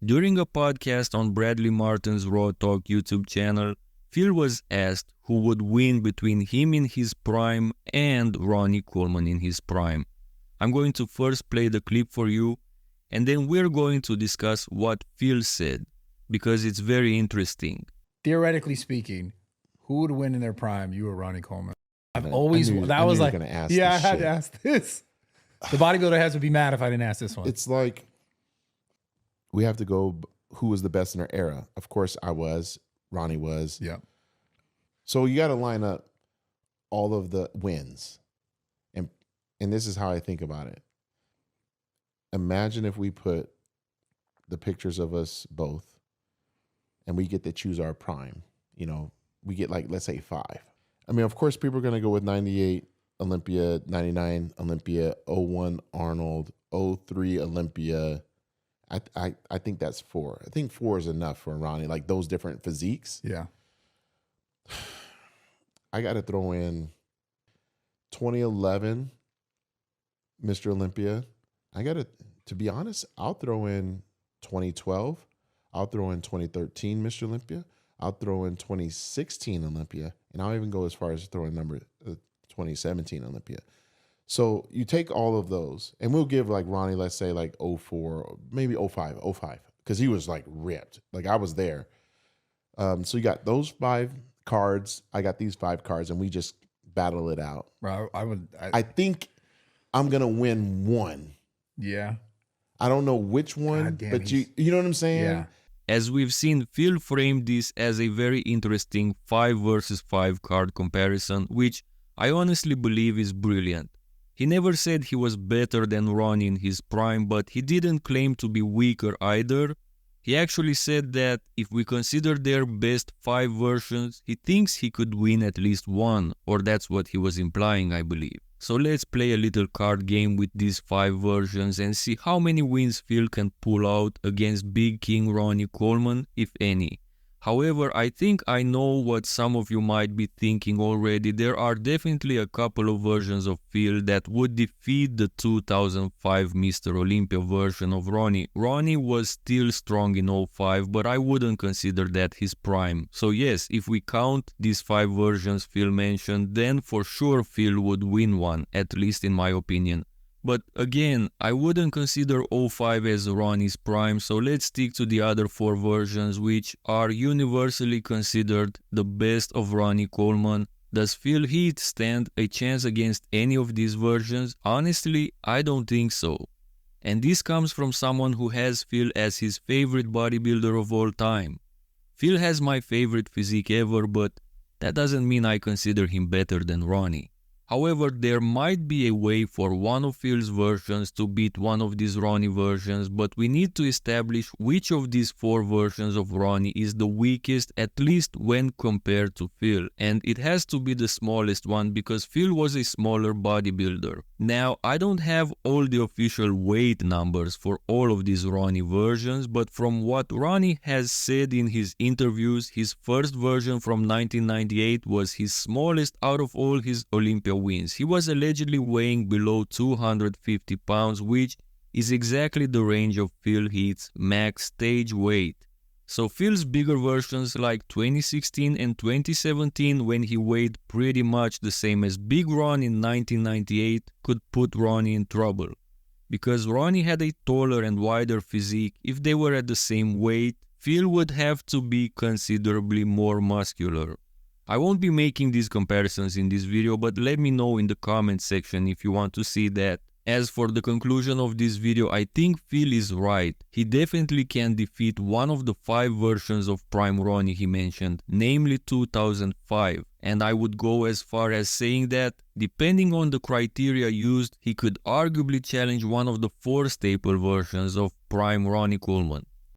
During a podcast on Bradley Martin's Raw Talk YouTube channel, Phil was asked who would win between him in his prime and Ronnie Coleman in his prime. I'm going to first play the clip for you, and then we're going to discuss what Phil said, because it's very interesting. Theoretically speaking, who would win in their prime, you or Ronnie Coleman? I had to ask this. The bodybuilder has to be mad if I didn't ask this one. It's like we have to go who was the best in our era. Of course, I was. Ronnie was. Yeah. So you got to line up all of the wins. And this is how I think about it. Imagine if we put the pictures of us both and we get to choose our prime. You know, we get like, let's say 5. I mean, of course, people are going to go with 98 Olympia, 99 Olympia, 01 Arnold, 03 Olympia. I think that's 4. I think 4 is enough for Ronnie, like those different physiques. Yeah. I got to throw in 2011 Mr. Olympia. To be honest, I'll throw in 2012. I'll throw in 2013 Mr. Olympia. I'll throw in 2016 Olympia. And I'll even go as far as throwing 2017 Olympia. So you take all of those, and we'll give like Ronnie, let's say like 04, maybe 05, because he was like ripped. Like I was there. So you got those 5 cards. I got these 5 cards, and we just battle it out. Bro, I think I'm gonna win one. Yeah. I don't know which one, but you know what I'm saying? Yeah. As we've seen, Phil framed this as a very interesting 5 versus 5 card comparison, which I honestly believe is brilliant. He never said he was better than Ronnie in his prime, but he didn't claim to be weaker either. He actually said that if we consider their best 5 versions, he thinks he could win at least one, or that's what he was implying, I believe. So let's play a little card game with these 5 versions and see how many wins Phil can pull out against Big King Ronnie Coleman, if any. However, I think I know what some of you might be thinking already. There are definitely a couple of versions of Phil that would defeat the 2005 Mr. Olympia version of Ronnie. Ronnie was still strong in 05, but I wouldn't consider that his prime. So yes, if we count these 5 versions Phil mentioned, then for sure Phil would win one, at least in my opinion. But again, I wouldn't consider 05 as Ronnie's prime, so let's stick to the other 4 versions, which are universally considered the best of Ronnie Coleman. Does PHIL Heath stand a chance against any of these versions? Honestly, I don't think so. And this comes from someone who has Phil as his favorite bodybuilder of all time. Phil has my favorite physique ever, but that doesn't mean I consider him better than Ronnie. However, there might be a way for one of Phil's versions to beat one of these Ronnie versions, but we need to establish which of these 4 versions of Ronnie is the weakest, at least when compared to Phil. And it has to be the smallest one, because Phil was a smaller bodybuilder. Now, I don't have all the official weight numbers for all of these Ronnie versions, but from what Ronnie has said in his interviews, his first version from 1998 was his smallest out of all his Olympia wins. He was allegedly weighing below 250 pounds, which is exactly the range of PHIL Heath's max stage weight. So Phil's bigger versions like 2016 and 2017, when he weighed pretty much the same as Big Ron in 1998, could put Ronnie in trouble. Because Ronnie had a taller and wider physique, if they were at the same weight, Phil would have to be considerably more muscular. I won't be making these comparisons in this video, but let me know in the comment section if you want to see that. As for the conclusion of this video, I think Phil is right. He definitely can defeat one of the 5 versions of Prime Ronnie he mentioned, namely 2005. And I would go as far as saying that, depending on the criteria used, he could arguably challenge one of the 4 staple versions of Prime Ronnie Coleman.